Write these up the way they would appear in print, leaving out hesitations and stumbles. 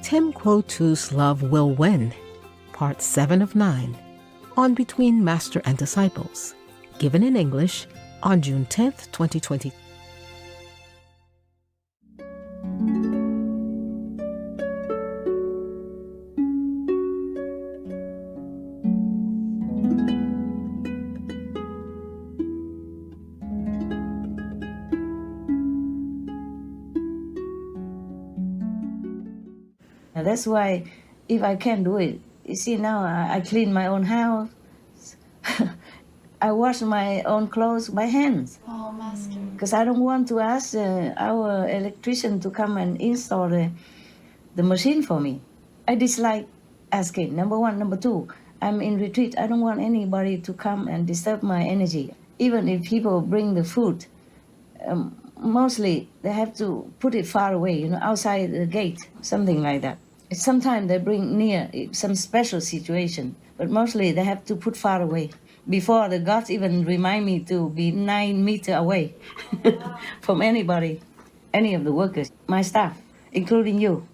Tim Quo Tu's Love Will Win, Part 7 of 9, on Between Master and Disciples, given in English on June 10th, 2020. That's why if I can do it, you see now I clean my own house. I wash my own clothes by hands. Oh, Master. Because I don't want to ask our electrician to come and install the machine for me. I dislike asking, number one. Number two, I'm in retreat. I don't want anybody to come and disturb my energy. Even if people bring the food, mostly they have to put it far away, outside the gate, something like that. Sometimes they bring near some special situation, but mostly they have to put far away. Before the gods even remind me to be 9 meters away from anybody, any of the workers, my staff, including you.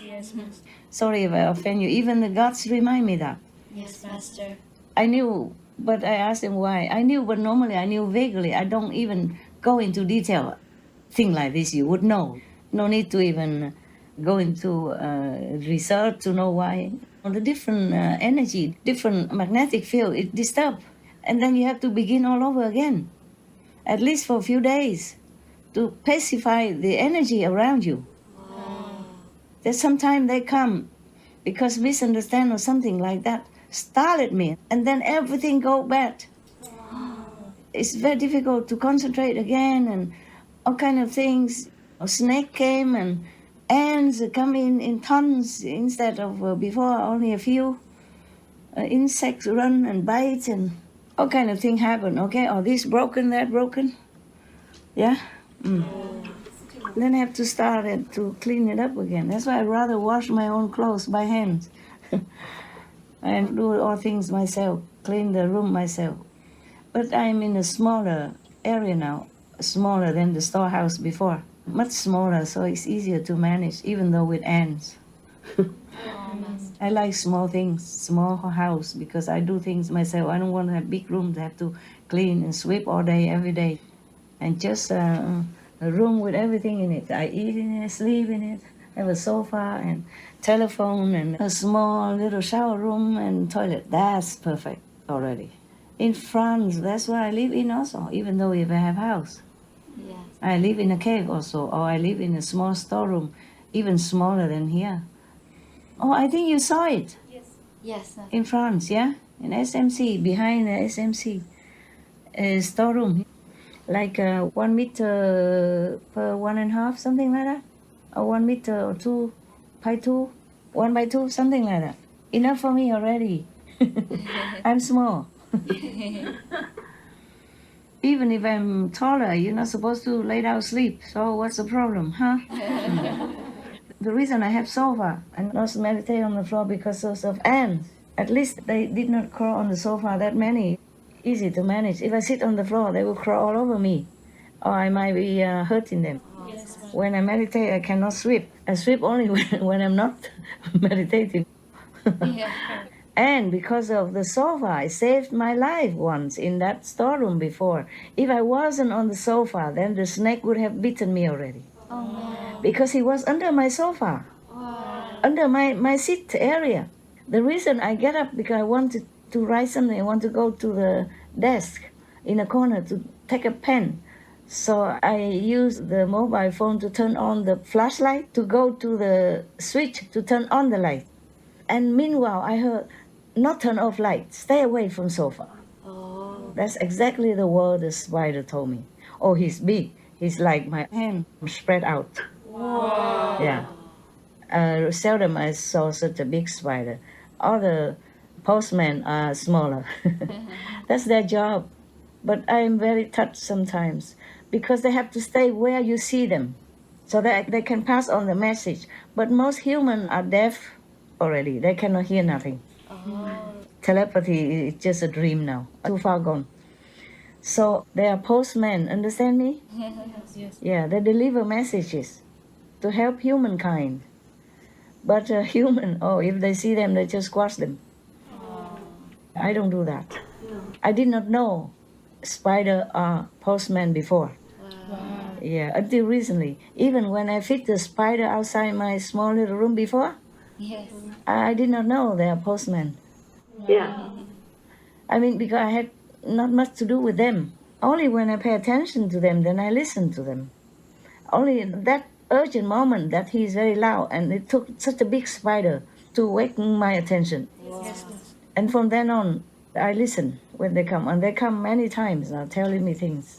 Yes, Master. Sorry if I offend you. Even the gods remind me that. Yes, Master. I knew, but I asked them why. I knew, but normally I knew vaguely. I don't even go into detail. Thing like this, you would know. No need to even go into research to know why. The different energy, different magnetic field, it disturbs. And then you have to begin all over again, at least for a few days, to pacify the energy around you. Wow. That sometimes they come because misunderstand or something like that, startled me, and then everything go bad. Wow. It's very difficult to concentrate again, and all kind of things. A snake came and ants come in tons instead of before only a few. Insects run and bite and all kind of thing happen. Okay, or this broken, that broken. Yeah. Then I have to start it to clean it up again. That's why I'd rather wash my own clothes by hand and do all things myself, clean the room myself. But I'm in a smaller area now, smaller than the storehouse before. Much smaller, so it's easier to manage, even though with ants. I like small things, small house, because I do things myself. I don't want to have big rooms. I have to clean and sweep all day, every day. And just a room with everything in it. I eat in it, sleep in it, have a sofa and telephone and a small little shower room and toilet. That's perfect already. In France, that's where I live in also, even though if I have house. Yes. I live in a cave also, or I live in a small storeroom, even smaller than here. Oh, I think you saw it Yes, Master. in France, yeah? In SMC, behind the SMC storeroom. Like 1 meter per 1.5, something like that. Or 1 meter or 2 by 2, 1 by 2, something like that. Enough for me already. I'm small. Even if I'm taller, you're not supposed to lay down sleep. So what's the problem, huh? The reason I have sofa and not meditate on the floor because of ants. At least they did not crawl on the sofa that many. Easy to manage. If I sit on the floor, they will crawl all over me, or I might be hurting them. Yes, Master. When I meditate, I cannot sweep. I sweep only when I'm not meditating. Yeah. And because of the sofa, I saved my life once in that storeroom before. If I wasn't on the sofa, then the snake would have bitten me already. Oh, no. Because he was under my sofa, Wow. under my seat area. The reason I get up because I wanted to write something. I want to go to the desk in a corner to take a pen. So I use the mobile phone to turn on the flashlight, to go to the switch to turn on the light. And meanwhile, I heard, not turn off light, stay away from sofa. Oh. That's exactly the word the spider told me. Oh, he's big. He's like my hand spread out. Wow. Yeah. Seldom I saw such a big spider. All the postmen are smaller. That's their job. But I am very touched sometimes because they have to stay where you see them so that they can pass on the message. But most humans are deaf already. They cannot hear nothing. Oh. Telepathy is just a dream now, too far gone. So they are postmen, understand me? Yes. Yeah, they deliver messages to help humankind. But human, if they see them, they just squash them. I don't do that. I did not know spider are postmen before. Yeah, until recently. Even when I fit the spider outside my small little room before, Yes. I did not know they are postmen. Yeah. I mean, because I had not much to do with them. Only when I pay attention to them, then I listen to them. Only that urgent moment that he is very loud, and it took such a big spider to wake my attention. Yes. And from then on, I listen when they come, and they come many times now telling me things.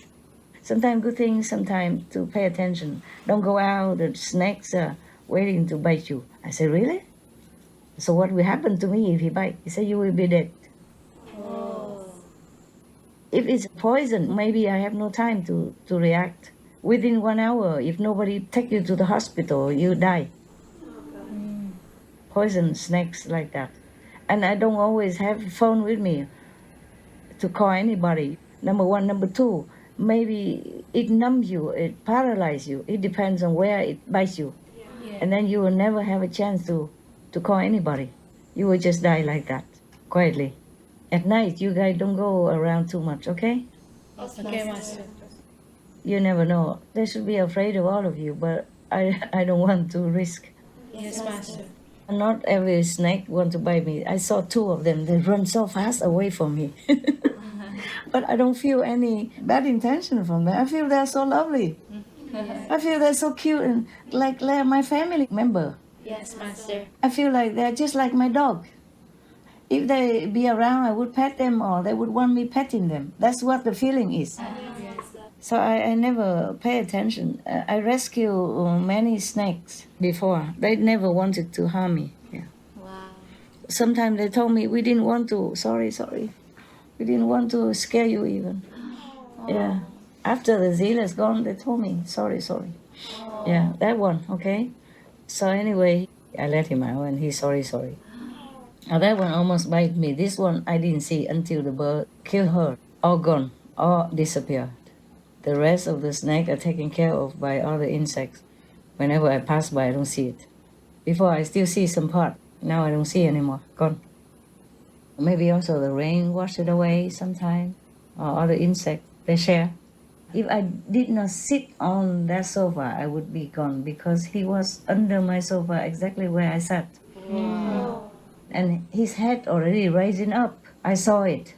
Sometimes good things, sometimes to pay attention. Don't go out, the snakes are waiting to bite you. I say, really? So what will happen to me if he bites? He said, you will be dead. If it's poison, maybe I have no time to react. Within 1 hour, if nobody take you to the hospital, you die. Poison snakes like that. And I don't always have a phone with me to call anybody. Number one. Number two, maybe it numbs you, it paralyzes you. It depends on where it bites you. And then you will never have a chance to call anybody. You will just die like that, quietly. At night, you guys don't go around too much, okay? Okay, Master. You never know. They should be afraid of all of you, but I don't want to risk. Yes, Master. Not every snake want to bite me. I saw 2 of them. They run so fast away from me. But I don't feel any bad intention from them. I feel they're so lovely. I feel they're so cute and like they're my family member. Yes, Master. I feel like they're just like my dog. If they be around, I would pet them, or they would want me petting them. That's what the feeling is. So I never pay attention. I rescue many snakes before. They never wanted to harm me. Yeah. Wow. Sometimes they told me, we didn't want to, sorry. We didn't want to scare you even. Yeah. After the zeal is gone, they told me, sorry. Yeah, that one, okay? So anyway, I let him out and he's sorry. Now that one almost bite me. This one I didn't see until the bird killed her. All gone, all disappeared. The rest of the snake are taken care of by other insects. Whenever I pass by, I don't see it. Before I still see some part. Now I don't see anymore. Gone. Maybe also the rain washed it away sometime. Or other insects, they share. If I did not sit on that sofa, I would be gone because he was under my sofa exactly where I sat. And his head already rising up. I saw it.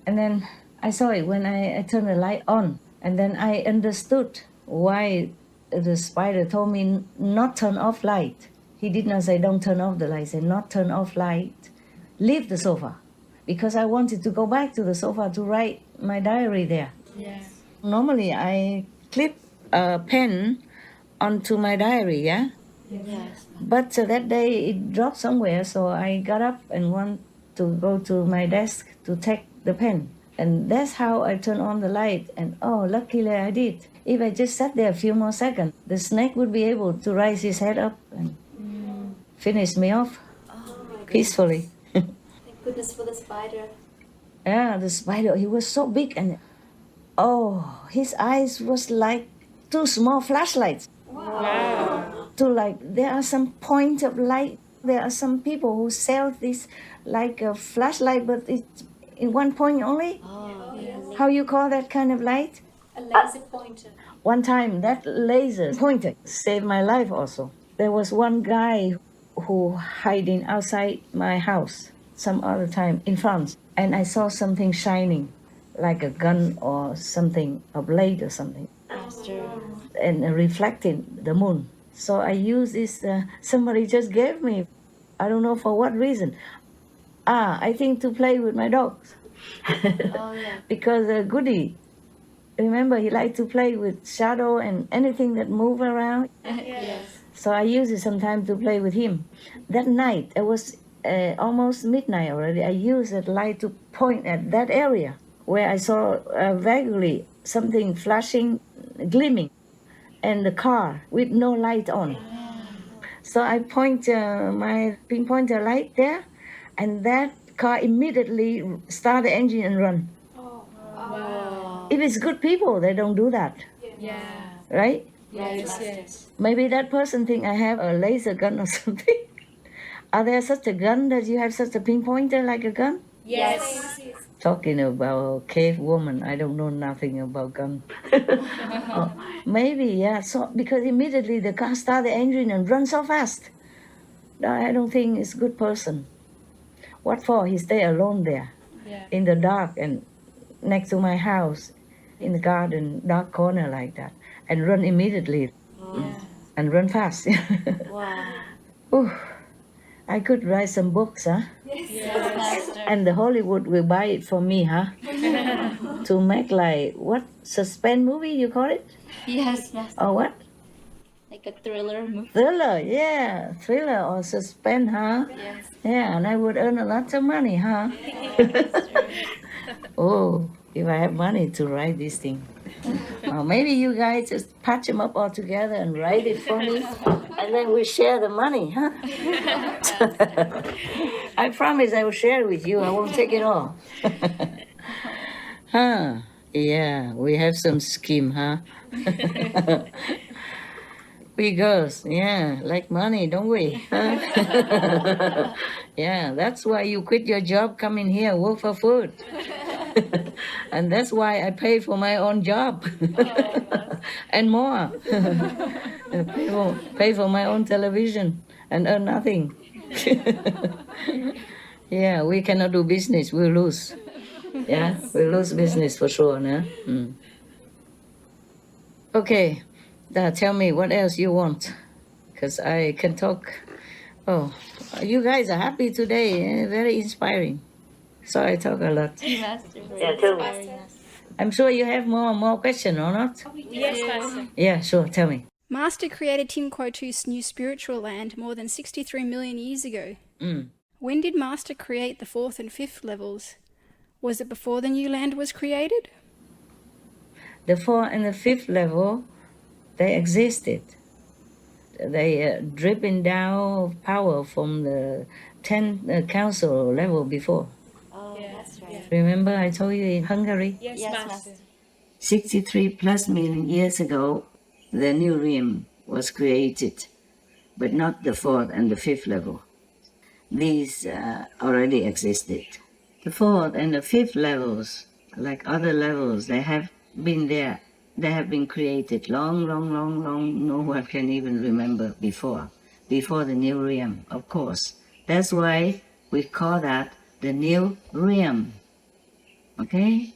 And then I saw it when I turned the light on. And then I understood why the spider told me not turn off light. He did not say don't turn off the light. He said not turn off light. Leave the sofa. Because I wanted to go back to the sofa to write my diary there. Yes. Normally I clip a pen onto my diary, yeah? Yes. But that day it dropped somewhere, so I got up and went to go to my desk to take the pen. And that's how I turned on the light. And luckily I did. If I just sat there a few more seconds, the snake would be able to raise his head up and finish me off peacefully. Thank goodness for the spider. Yeah, the spider, he was so big and his eyes was like 2 small flashlights. Wow. There are some point of light. There are some people who sell this like a flashlight, but it's in one point only. Oh, yes. How you call that kind of light? A laser pointer. One time that laser pointer saved my life also. There was one guy who hiding outside my house some other time in France, and I saw something shining like a gun or something, a blade or something, Master. and reflecting the moon. So I used this, somebody just gave me, I don't know for what reason. I think to play with my dogs. Oh, yeah. Because Goody, remember, he liked to play with shadow and anything that move around. Yes. So I used it sometimes to play with him. That night, it was almost midnight already. I used that light to point at that area where I saw vaguely something flashing, gleaming, and the car with no light on. So I point my pinpointer light there, and that car immediately start the engine and run. Wow. If it's good people, they don't do that, Yeah. right? Yes. Maybe that person think I have a laser gun or something. Are there such a gun that you have such a pinpointer like a gun? Yes. Talking about cave woman, I don't know nothing about gun. Oh, maybe, yeah. So because immediately the car start the engine and run so fast. No, I don't think it's good person. What for? He stay alone there Yeah. in the dark and next to my house in the garden, dark corner like that, and run immediately and run fast. Wow. Ooh, I could write some books, huh? Yes, Master. And the Hollywood will buy it for me, huh? To make like what suspense movie you call it, Yes, Master. or what? Like a thriller movie. Thriller, yeah, thriller or suspense, huh? Yes. Yeah, and I would earn a lot of money, huh? Oh, if I have money to write this thing. Or maybe you guys just patch them up all together and write it for me, and then we share the money, huh? I promise I will share it with you. I won't take it all. Huh? Yeah, we have some scheme, huh? We girls, yeah, like money, don't we? Huh? Yeah, that's why you quit your job, come in here, work for food. And that's why I pay for my own job and more. Pay for my own television and earn nothing. Yeah, we cannot do business, we'll lose. Yeah, we'll lose business for sure. No? Mm. Okay, tell me what else you want, because I can talk. Oh, you guys are happy today, very inspiring. So I talk a lot. Master. Yeah, tell me. I'm sure you have more questions or not? Yes, Master. Yeah, sure, tell me. Master created Timquotu's new spiritual land more than 63 million years ago. Mm. When did Master create the fourth and fifth levels? Was it before the new land was created? The fourth and the fifth level, they existed. They dripping down power from the 10th council level before. Oh, that's right. Remember I told you in Hungary? Yes, Master. 63 plus million years ago, the new realm was created, but not the fourth and the fifth level. These already existed. The fourth and the fifth levels, like other levels, they have been there. They have been created long. No one can even remember before the new realm, of course. That's why we call that the new realm. Okay?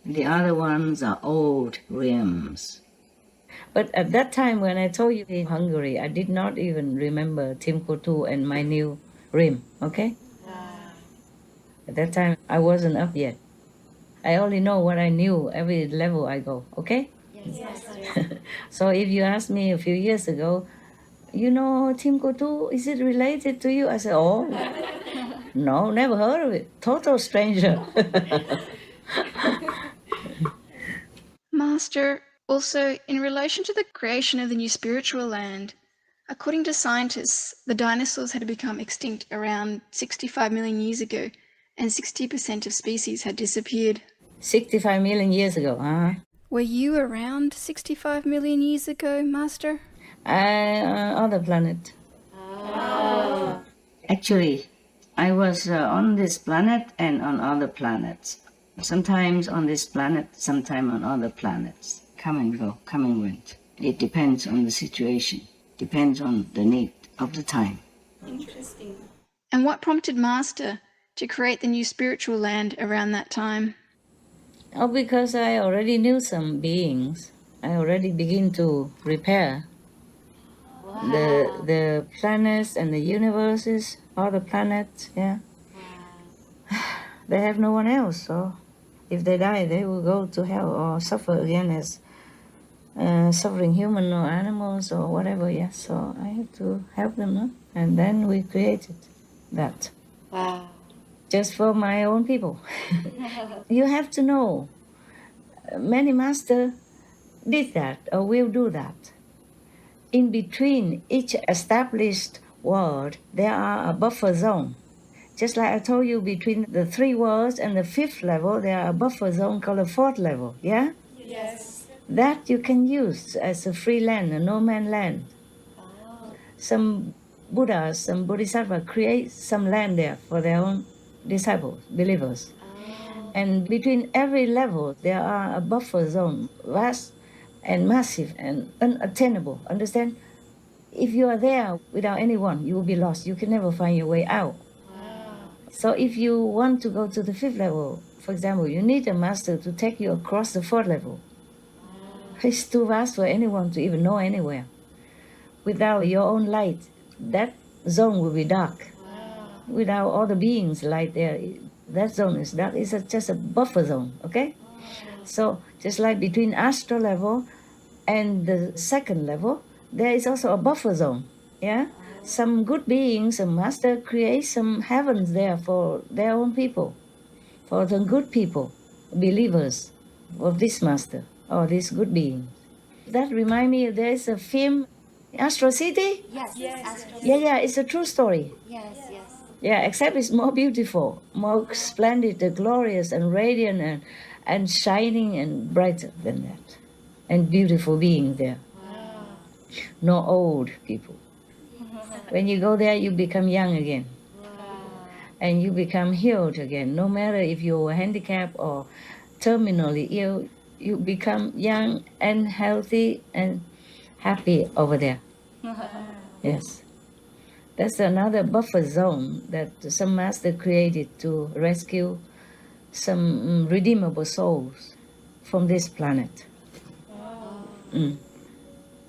The other ones are old realms. But at that time when I told you in Hungary, I did not even remember Timquotu and my new realm, okay? At that time, I wasn't up yet. I only know what I knew every level I go, okay? Yes, Master. So if you asked me a few years ago, you know Timquotu, is it related to you? I said, oh, no, never heard of it. Total stranger. Master, also, in relation to the creation of the new spiritual land, according to scientists, the dinosaurs had become extinct around 65 million years ago, and 60% of species had disappeared. 65 million years ago, huh? Were you around 65 million years ago, Master? Other planet. Actually, I was on this planet and on other planets. Sometimes on this planet, sometimes on other planets. Come and go, come and went. It depends on the situation, depends on the need of the time. Interesting. And what prompted Master to create the new spiritual land around that time? Oh, because I already knew some beings. I already begin to repair the planets and the universes, all the planets, yeah. They have no one else, so if they die, they will go to hell or suffer again as suffering human or animals or whatever, yes. So I have to help them, no? And then we created that. Wow. Just for my own people. You have to know, many masters did that or will do that. In between each established world, there are a buffer zone. Just like I told you, between the 3 worlds and the 5th level, there are a buffer zone called a 4th level, yeah? Yes. That you can use as a free land, a no man land. Oh. Some Buddhas, some Bodhisattvas create some land there for their own disciples, believers. And between every level, there are a buffer zone, vast and massive and unattainable. Understand? If you are there without anyone, you will be lost. You can never find your way out. So if you want to go to the 5th level, for example, you need a master to take you across the 4th level. It's too vast for anyone to even know anywhere. Without your own light, that zone will be dark. Without all the beings light there, that zone is dark. It's just a buffer zone, okay? So just like between astral level and the 2nd level, there is also a buffer zone, yeah? Some good beings, some master create some heavens there for their own people, for the good people, believers of this master or this good being. That reminds me, there is a film, Astro City? Yes. Astral. Yeah, it's a true story. Yes. Yeah, except it's more beautiful, more splendid, glorious and radiant and shining and brighter than that. And beautiful beings there. Wow. No old people. When you go there, you become young again. Wow. And you become healed again. No matter if you're handicapped or terminally ill, you become young and healthy and happy over there. Yes. That's another buffer zone that some master created to rescue some redeemable souls from this planet.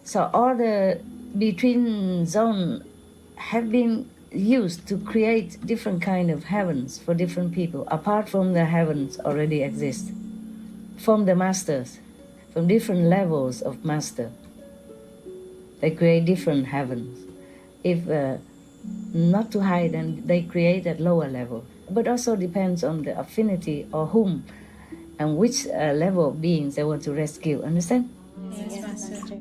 So all the between zone have been used to create different kind of heavens for different people, apart from the heavens already exist, from the masters, from different levels of master. They create different heavens. If not too high, then they create at lower level. But also depends on the affinity or whom and which level of beings they want to rescue. Understand? Yes, Master.